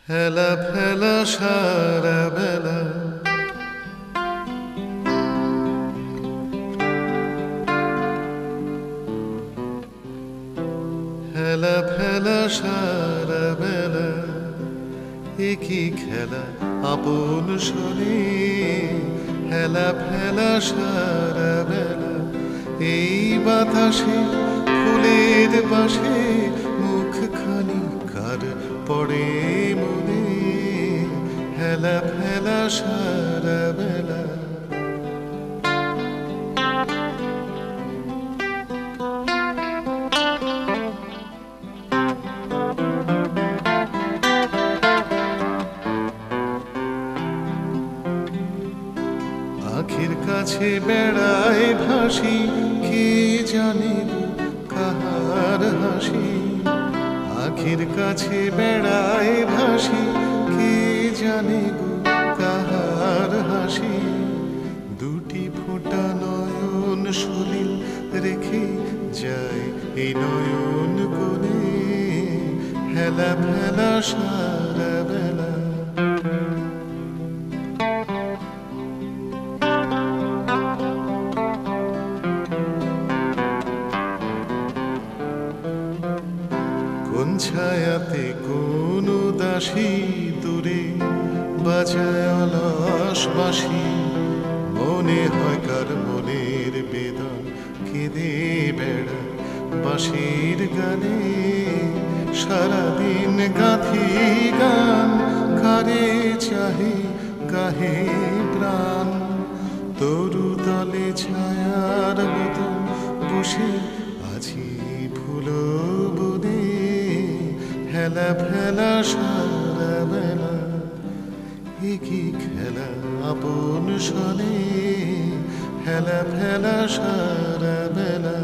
হেলা ফেলা সারা বেলা হেলা ফেলা সারা বেলা একই খেলা আপন শোনে হেলা ফেলা সারা বেলা এই বাতাসে ফুলের বাসে মুখখানি কার পড়ে মনে হেলা ফেলা সারা বেলা আখির কাছে বেড়ায় ভাসি কে জানে কাহার হাসি আখির কাছে বেড়ায় ভাসি কে জানে কাহার হাসি দুটি ফোঁটা নয়ন সলিল রেখে যায় এই নয়ন কোণে হেলা ফেলা সারা বেলা কোন ছায়াতে কোন দাসী দূরে বাজায় অলস বাঁশি মনে হয় কার মনের বেদন কেঁদে বেড়া বাঁশির গানে সারাদিন গাথি গান কারে চাহে গাহে প্রাণ তরু তলে ছায়ার মতো বসে আছি ফুলো বনে হেলা ফেলা সারা বেলা একই খেলা আপন শোনে হেলা ফেলা সারা বেলা